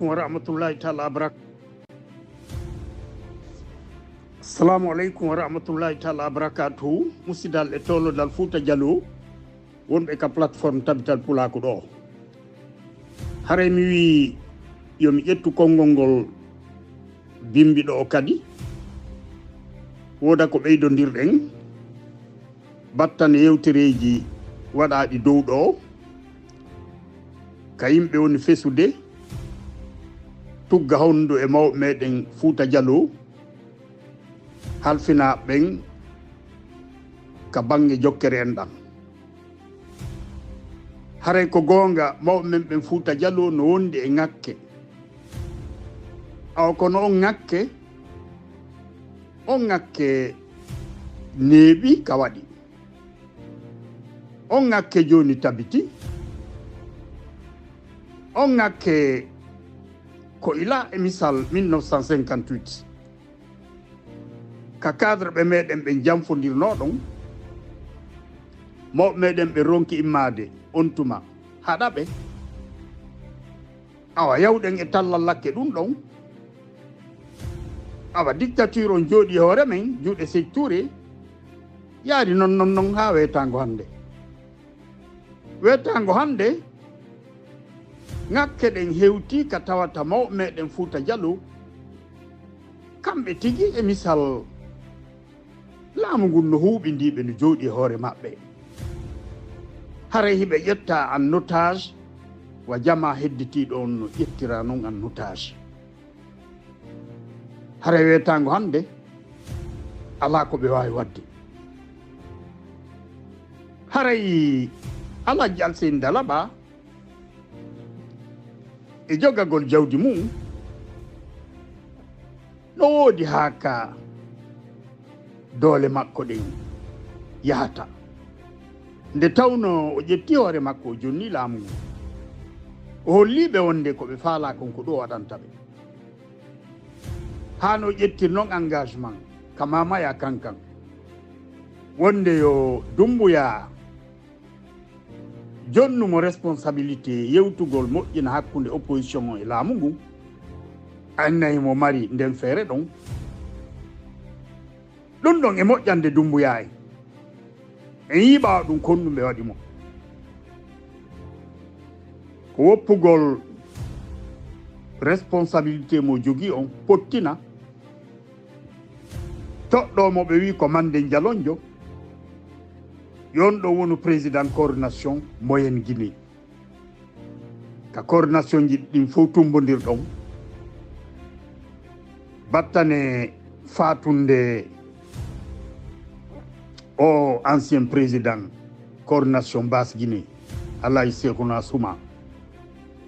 wa rahmatullahi ta'ala barakatuh. Assalamu alaikum wa rahmatullahi ta'ala barakatuh. Musidal e tolo dal fouta djhalon wonɓe ka plateforme tabital pulako ɗo. Hare mi wi yomi ƴettu konngol ngol bimbiɗo o kadi woda ko ɓeydodirɗen battane yewtereji waɗaɗi dow ɗo ka yimɓe woni fesude tugga hondu e mawɓe meɗen fouta djhalon halfina ɓen ka bange jokkere en ɗam. Haray ko gonga mawɓe men ɓen fouta djhalon no wondi e ŋakke aw kono on ŋakke neeɓi ka waɗi on ŋakke joni tabiti on ŋakke ko ila e misal 1958 ka cadre ɓe meɗen ɓe jamfodirno ɗon mawɓe meɗen ɓe ronki immade on tuma haɗa ɓe awa yawɗen e tallal lakke ɗum ɗon awa dictature on jooɗi hoore men juuɗe secture yaari non ha wetango hande ŋakke ɗen hewti ka tawata mawɓe meɗen fouta djhalon kamɓe tigi e misal laamu ngun no huuɓindiɓe no jooɗi hoore maɓɓe haray hiɓe ƴetta en otage wa jama hedditiɗo on no ƴettira noon en otage haray wetango hande ala ko ɓe wawi wadde haray alaji alseyni laba e jogagol jawdi mum no woodi haaka doole makko ɗen yahata nde tawno o ƴetti hoore makko o jonni laamu ngu o holliɓe wonde ko ɓe faala kon ko ɗo waɗanta ɓe hano ƴettir noon engagement ka mamaya kankan wonde yo dumbuya jonnumo responsabilité yewtugol moƴƴina hakkunde opposition o e laamu ngu annayi mo mari nden feere ɗon ɗum ɗon e moƴƴande dumbuya en yiɓawa ɗum konɗum ɓe waɗi mo ko woppugol responsabilité mo jogui on pottina toɗɗomo ɓe wi ko mande djalonjo yon ɗo woni président coordination moyenne Guinée ka coordination ji ɗin fof tumbodirɗon battane fatunde o ancien président coordination basse Guinée alay Sekouna Souma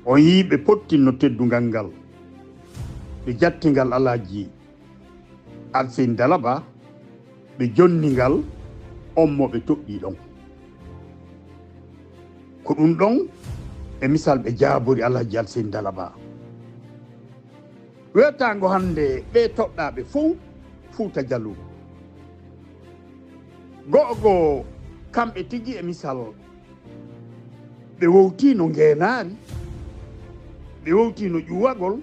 on yiɓe pottinno teddugal ngal ɓe jattingal alaji alseyni laba ɓe jonningal on mo ɓe toɓɓi ɗon ko ɗum ɗon e misal ɓe jaabori alaji alseyni laba wetango hande ɓe toɗɗaɓe fof fouta djhalon go'ogo kamɓe tigi e misal ɓe wowtino ngenaari ɓe wowtino ƴuwagol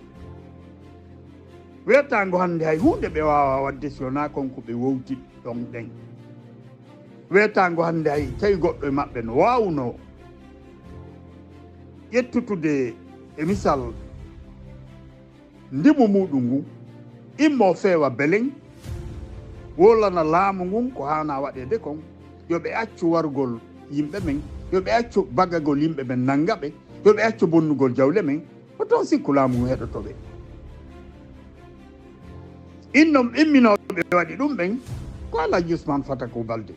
wetango hande hay hunde ɓe wawa wadde sona konko ɓe wowti ɗon ɗen wetango hande hay tawi goɗɗo e maɓɓe no wawno ƴettutude e misal ndimu muɗum ngu immo feewa belen wolana laamu ngun ko hana waɗede kon yoɓe accu wargol yimɓe men yoɓe accu baggagol yimɓe men nangaɓe yoɓe accu bonnugol jawle men ko toon sikku laamu ngu heɗotoɓe imminoɓe waɗi ɗum ɓen ko alaji Ousmane fata ko balde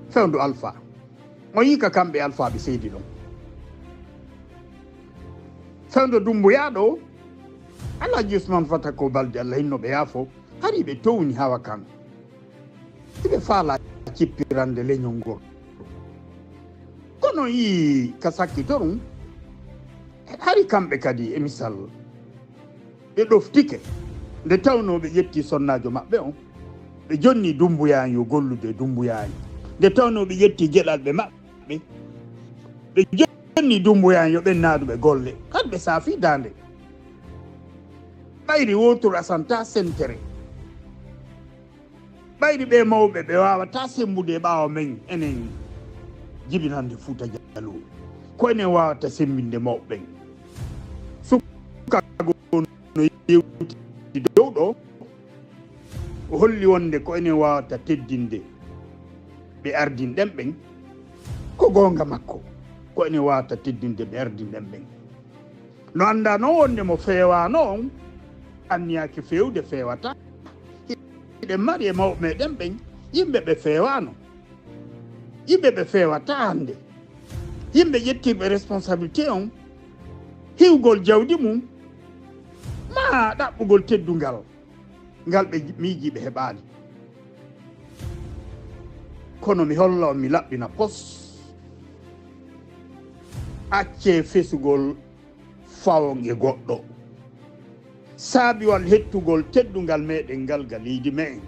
fewndu alpha o yika kamɓe alpha ɓe seydi ɗon fewndu dumbuya ɗo alaji Ousmane fata ko balde Allah hinno ɓe yaafo hari ɓe towni hawa kan siɓe faala cippirande leñol ngol kono yi ka sakkitorum hari kamɓe kadi e misal ɓe ɗoftike nde tawno ɓe ƴetti sonnajo maɓɓe on ɓe jonni dumbuyani yo gollude dumbuyani nde tawno ɓe ƴetti geɗalɓe maɓɓe ɓe jonni dumbuyani yo ɓen naaduɓe golle kadi ɓe saafi dande ɓayri wotoru asanta sentere ɓayri ɓe mawɓe ɓe wawata sembude e ɓaawa men enen jibinande fouta jallo ko enen wawata sembinde mawɓe ɓen sukago no yewti dow ɗo o holli wonde ko enen wawata teddinde ɓe ardinɗen ɓen ko gonga makko ko enen wawata teddinde ɓe ardinɗen ɓen no anda noon wonde mo feewano on anniyaki fewde fewata hiɗen mari e mawɓe meɗen ɓen yimɓe ɓe feewano yimɓe ɓe feewata hande yimɓe ƴettirɓe responsabilité on hiwgol jawdi mum ma ɗaɓɓugol teddungal ngal ɓe miijiɓe heɓaani kono mi holla on mi laɓɓina pos acce fesugol fawon e goɗɗo saabuyal hettugol teddungal meɗen ngal ga leydi me'en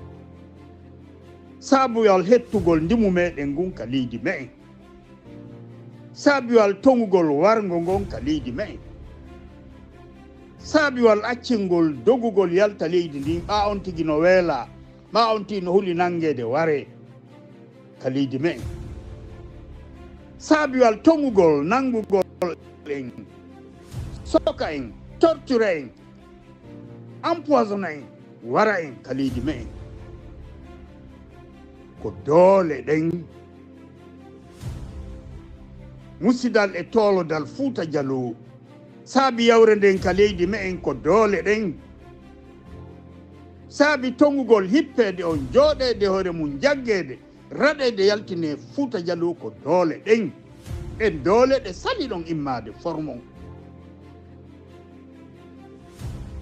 saabuyal hettugol ndimu meɗen ngun ka leydi me'en saabuyal tongugol wargo ngon ka leydi me'en saabuyal accingol dogugol yalta leydi ndin ɓa on tigi no weela ma on tigi no huli nangede ware ka leydi me'en saabuyal tongugol nangugol en soka en torture en empoisonna en wara en ka leydi me'en ko doole ɗen musidal e toolodal fouta jallo saabi yawre nden ka leydi me'en ko doole ɗen saabi tongugol hippede on jooɗede hoore mum jaggede raɗede yaltine fouta jallo ko doole ɗen ɗen doole ɗe sali ɗon immade formon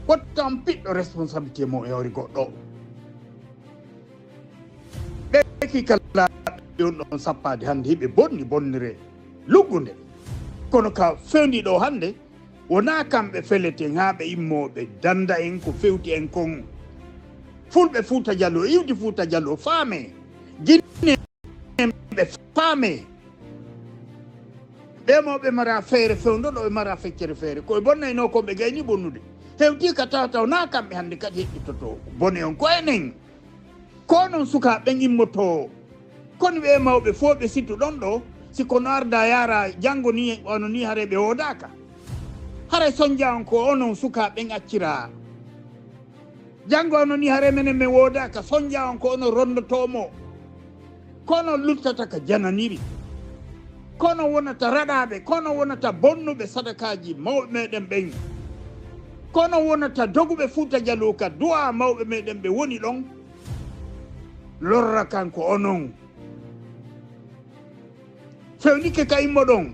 wattan piɗɗo responsabilité mo e hori goɗɗo ɓeki kala on ɗon sappade hande hiɓe bonni bonnire luggude kono ka fewniɗo hande wona kamɓe feleten ha ɓe immoɓe danda en ko fewti en kon fulɓe fouta jallo iwdi fouta jallo faame Guinée ɓe faame ɓe mawɓe mara feere fewdoɗo ɓe mara feccere feere koye bonnayno ko ɓe gayni bonnude hewti ka tawtaw na kamɓe hande kadi heɗɗitoto bone on ko enen ko noon sukaɓe immoto kono ɓe mawɓe fof ɓe sittu ɗon ɗo siko no arda yara janggo ni ono ni haare ɓe wodaka haray sonja on ko onon sukaɓe accira janggo ono ni haare menen min wodaka sonja on ko ono rondotomo kono luttata ka jananiri kono wonata raɗaɓe kono wonata bonnuɓe sadakaji mawɓe meɗen ɓen kono wonata doguɓe fouta jallo ka duwa mawɓe meɗen ɓe woni ɗon lorra kanko onon fewnike ka immo ɗon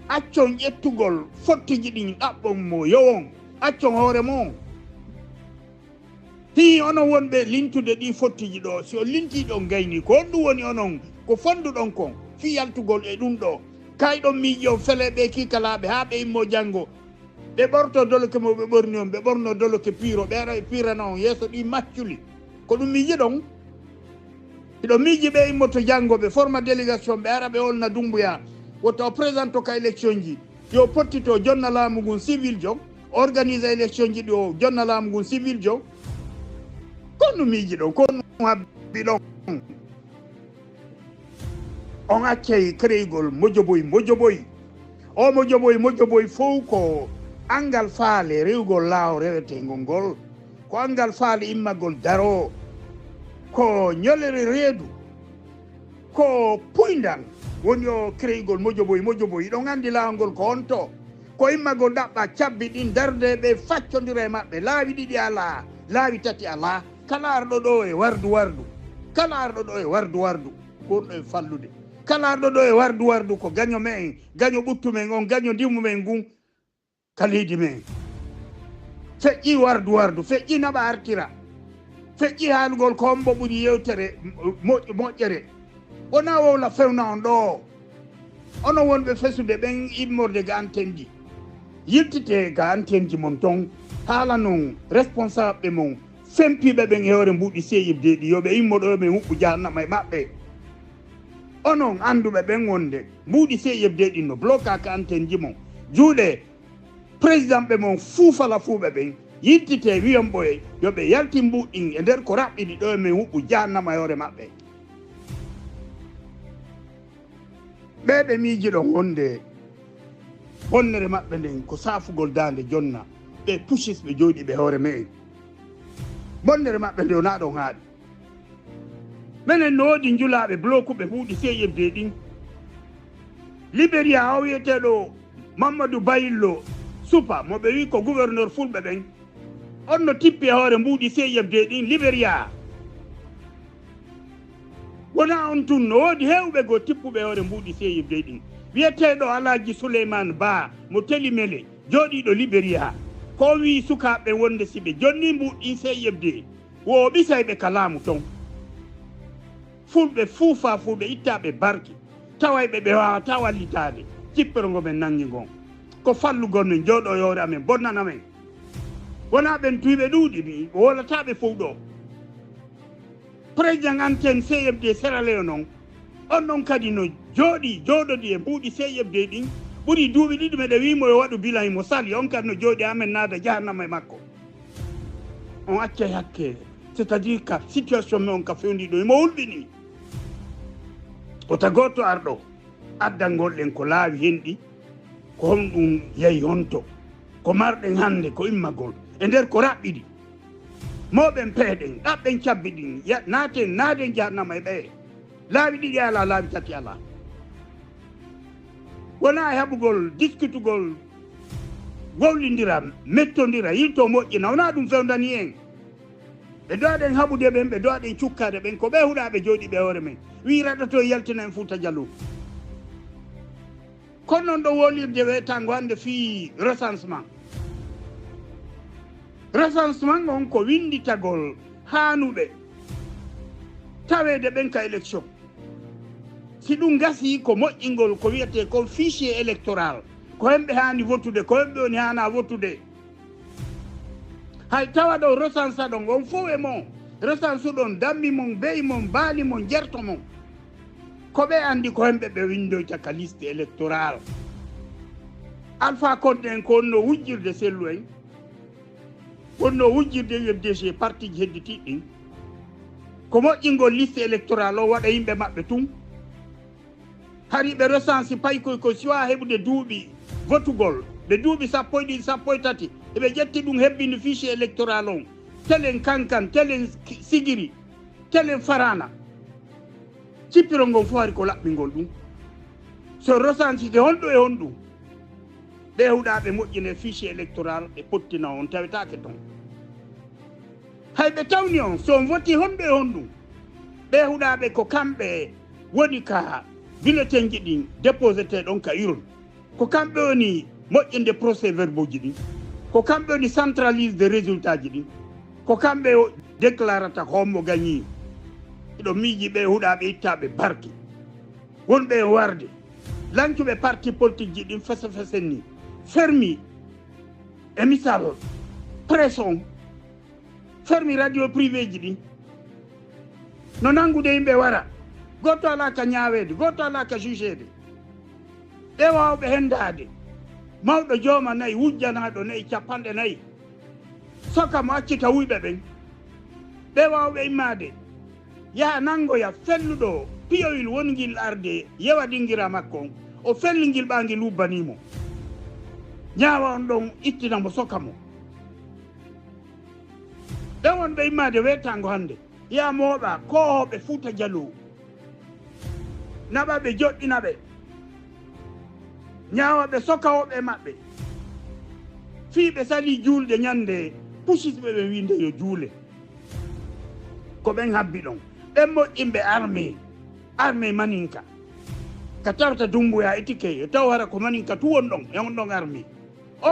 accon ƴettugol fottiji ɗin ɗaɓɓon mo yowon accon hoore mon hi onon wonɓe lintude ɗi fottiji ɗo si o linti ɗon gayni ko on ɗum woni onon ko fonduɗon kon fi yaltugol e ɗum ɗo kayɗon miijo feleɓe kikalaɓe ha ɓe immo janggo ɓe ɓorto doloke mo ɓe ɓorni on ɓe ɓorno doloke piiro ɓe ara ɓe pirana on yeeso ɗi macculi ko ɗum miiji ɗon iɗo miiji ɓe immoto janggo ɓe forma délégation ɓe ara ɓe olna Dumbuya woto o présente ka élection ji yo pottito jonna laamu ngun civil jo organise élection ji ɗi o jonna laamu ngun civil jo kon ɗum miiji ɗon kon ɗum habbi ɗon on accay créygol mojoboy o mojoboy fof ko angal faale rewgol laaw rewetegol ngol ko angal faale immagol daro ko ñolere reedu ko puydal woni o créygol mojoboy ɗon andi laawgol ko on to ko immagol ɗaɓɓa cabbi ɗin dardeɓe faccodira e maɓɓe laawi ɗiɗi ala laawi tati ala kala arɗo ɗo e wardu kala arɗo ɗo e wardu ko ɗo e fallude kala arɗo ɗo e wardu ko gaño men gaño ɓuttu men on gaño ndimu men ngun ka leydi men feƴƴi wardu feƴƴi naɓa artira feƴƴi haalugol ko hombo ɓuri yewtere moƴƴere wona wowla fewna on ɗo onon wonɓe fesude ɓen immorde ga antenne ji yiltite ga antenne ji mon ton haala noon responsable mon fempiɓe ɓen e hoore mbuɗi seyibde ɗi yoɓe immoɗo ɓe huɓɓu jahannama e maɓɓe onon anduɓe ɓen wonde mbuɗi seyibde ɗin no bloquaka antenne ji mon juuɗe président ɓe mon fuufala fuuɓe ɓen yittite wiyam boye yoɓe yalti mbuɗɗin e nder ko raɓɓiɗi ɗo min huɓɓu jahannama yore maɓɓe. ɓeɓe miiji ɗon wonde bonnere maɓɓe nden ko saafugol dande jonna ɓe pushis ɓe jooɗi ɓe hoore me'en. bonnere maɓɓe nde wona ɗon haaɗi. minen no woodi njulaɓe blokuɓe huuɗi seyebde ɗin. Libéria o wiyeteɗo Mamadou Bayillo Supa mo ɓe wi ko gouverneur fulɓe ɓen on no tippi e hoore mbuuɗi seyebde ɗin Libéria. wona on tun no woodi hewɓe goo tippuɓe e hoore mbuuɗi seyebde ɗin wiyeteɗo Alaji Souleymane Ba mo telimele jooɗiɗo Libéria ko wi sukaɓe wonde siɓe jonni mbuɗɗi seyebde wo ɓisayɓe kalamu ton fulɓe fuufa fuu ɓe ittaɓe barki tawayɓe ɓe wawata wallitade cippere ngo men nangi ngon ko fallugol men jooɗo yoore amen bonnana men wona ɓen tuyɓe ɗuuɗi ni o wolataɓe fof ɗo président antenne CFD Sierra Leone noon on ɗon kadi no jooɗodi e mbuuɗi CFD ɗin ɓuri duuɓi ɗiɗi meɗe wimo yo waɗu bilan mo sali on kadi no jooɗi amen naada jahannama e makko on acca hakke c' est à dire ka situation me on ka fewndi ɗo emo hulɓini o tago to arɗo addangol ɗen ko laawi henɗi ko honɗum yahi honto ko marɗen hannde ko immagol e nder ko raɓɓiɗi moɓen peeɗen ɗaɓɓen cabbi ɗin naaden jahannama e ɓeye laawi ɗiɗi ala laawi tati ala wona e haɓugol discutugol wowlindira mettodira yilto moƴƴina wona ɗum fewdani en ɓe dowaɗen haɓude ɓen ɓe dowaɗen cukkade ɓen ko ɓe huɗaɓe jooɗi ɓe hoore men wi raɗato yaltina en Fouta Djhalon kono noon ɗo wolirde wetango hande fi recensement on ko winditagol haanuɓe tawede ɓen ka élection si ɗum gasi ko moƴƴingol ko wiyete ko fichier électoral ko hemɓe hani votude ko hemɓe woni hana votude hay tawa ɗo recensa ɗon on fof e mon recense ɗon dammi mon beyi mon baali mon jerto mon ko ɓe andi ko hemɓe ɓe windoyta ka liste électoral Alpha Condé en ko wonno wujjirde sellu en wonno wujjirde UFDG parti ji hedditiɗ ɗin ko moƴƴingol liste électoral o waɗa yimɓe maɓɓe tun hari ɓe recense paykoy ko siwa heɓude duuɓi votugol ɓe duuɓi sappo e ɗiɗi sappo e tati eɓe ƴetti ɗum hebbinde fichier électoral on telen kankan telen sigiri telen farana cippiro ngon fof hari ko laɓɓingol ɗum so recenside honɗo e honɗum ɓe huɗaɓe moƴƴine fichier électoral e pottina on tawetake ton hay ɓe tawni on so on voti honɗo e honɗum ɓe huɗaɓe ko kamɓe woni ka bulletin ji ɗin déposete ɗon ka urne ko kamɓe woni moƴƴinde procès verbaux ji ɗin ko kamɓe woni centralise de résultat ji ɗin ko kamɓe déclarata hommo gagni ɗo miiji ɓe huɗaɓe ittaɓe barki wonɓe e warde lancuɓe parti politique ji ɗin fese fesen ni fermi e misal presse on fermi radio privé ji ɗin no nangude yimɓe wara goto ala ka ñaawede goto ala ka jugede ɓe wawɓe hendade mawɗo jooma nayyi wujjanaɗo nayyi capanɗe nayyi soka mo accita wuyɓe ɓen ɓe wawɓe immade yaha nangoya felluɗo piyoyil wongil arde yewa ɗinguira makko on o fellingil ɓangil lubbanimo ñaawa on ɗon ittinamo soka mo ɓen wonɓe immade wetango hande ya mooɓa kohoɓe Fouta Djhalon naɓa ɓe joɗɗina ɓe ñaawa ɓe sokawoɓe maɓɓe fiiɓe sali juulde ñande pusisɓe ɓe winde yo juule ko ɓen habbi ɗon ɓen moƴƴimɓe armé maninka ka tawta dumbuya etike taw hara ko maninka tu won ɗon e on ɗon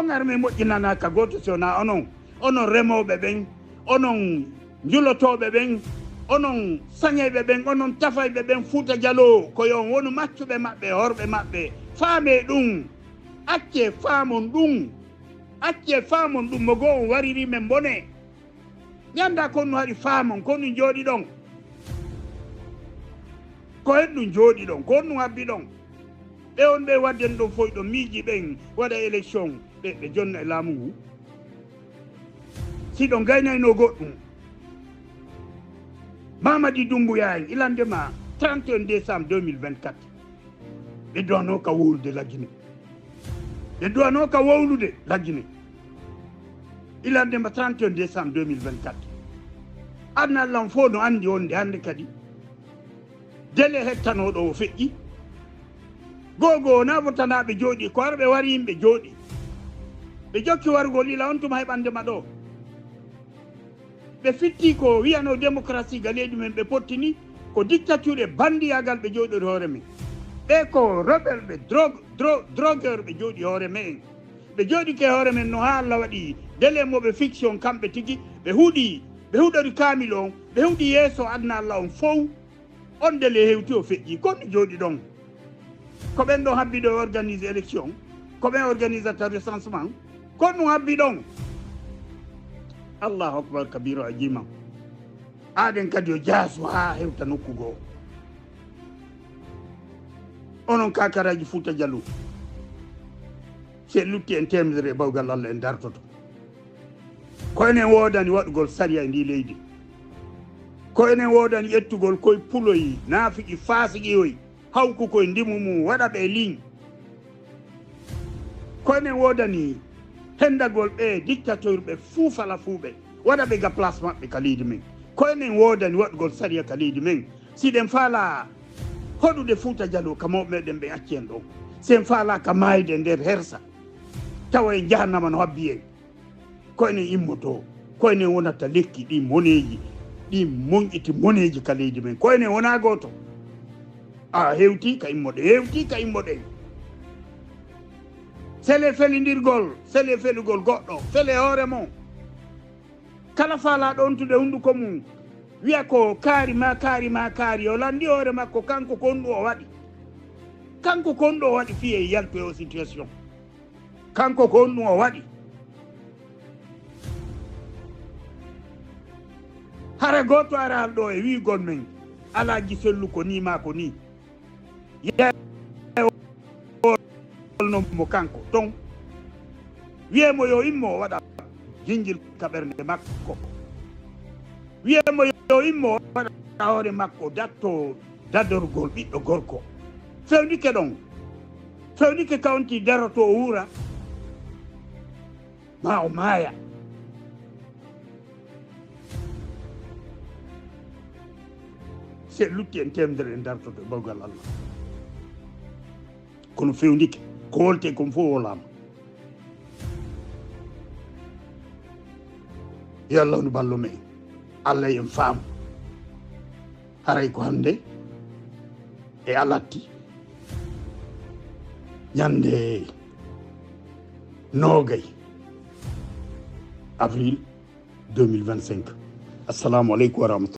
armé moƴƴinanaka goto sona onon remoɓe ɓen onon julotoɓe ɓen onon sañeɓe ɓen onon tafayɓe ɓen Fouta Djhalon ko yon wonu maccuɓe maɓɓe horɓe maɓɓe faame ɗum acce faamon ɗum mo goo on wariri men bone ñanda kon nu haɗi faamon kon nu jooɗi ɗon ko hen ɗum jooɗi ɗon kon nu habbi ɗon ɓe on ɓe wadden ɗon foy ɗon miiji ɓen waɗa élection ɓe jonna e laamu ngu siɗo gaynayno goɗɗum Mamadi Doumbouya en ilandema 31 décembre 2024 ɓe duwano ka wowlude la Guinée ɓe duwano ka wowlude la Guinée ilandema 31 décembre 2024 adna Allah fof no andi wonde hande kadi délai hettanoɗo o feƴƴi gogo wona fotanaɓe jooɗi ko arɓe wari yimɓe jooɗi ɓe jokki wargol ila on tuma heɓandema ɗo ɓe fitti ko wiyano démocratie ga leydi men ɓe pottini ko dictature bandiyagal ɓe jooɗori hoore men ɓe ko rebel ɓe drogueur ɓe jooɗi hoore men ɓe jooɗi ke hoore men no ha Allah waɗi délai moɓe fiction kamɓe tigi ɓe huɗori kamil on ɓe huuɗi yeeso adna Allah on fof on délai hewti o feƴƴi konno jooɗi ɗon ko ɓen ɗon habbi ɗo organise élection ko ɓen organisata recensement kon ɗum habbi ɗon allahu akbar kabiru a jima aɗen kadi o jaasu ha hewta nokku goo onon kakaraji fouta djhalon se lutti en temedere bawgal Allah en dartoto ko enen wodani waɗugol saria e ndi leydi ko enen wodani ƴettugol koye puloyi naafiqi faasiqiyoyi hawku koye ndimu mum waɗa ɓe ligne ko enen wodani hendagol ɓe dictateur ɓe fuufala fuuɓe waɗa ɓe ga place maɓɓe ka leydi men ko enen wodani waɗugol saria ka leydi men siɗen faala hoɗude fouta djhalon ka mawɓe meɗen ɓe acci en ɗon sen faala ka mayde nder hersa tawa en jahannama no habbi en ko enen immoto ko enen wonata lekki ɗi moneji ɗi moƴƴiti moneji ka leydi men ko enen wona goto a hewti ka immoɗen sele felindirgol sele felugol goɗɗo fele hoore mon kala faalaɗo ontude hunduko mum wiya ko kaari o landi hoore makko kanko konɗu o waɗi fiye yaltoe o situation kanko konɗu o waɗi hara goto aral ɗo e wigol men alaji sellu ko ni ma ko ni mo kanko ton wiyemo yo immo o waɗa jinjil ka ɓernde makko wiyemo yo immo o waɗa hoore makko datto dadorgol ɓiɗɗo gorko fewnike ɗon fewnike kawnti daroto o wuura ma o maaya se lutti en temedere en dartoto bawgal Allah kono fewnike ko wolte kon fof wolama yo Allah no ballo men Allah en faamu haray ko hande e alatti ñande 9 avril 2025 assalamu aleykum wa rahmatullah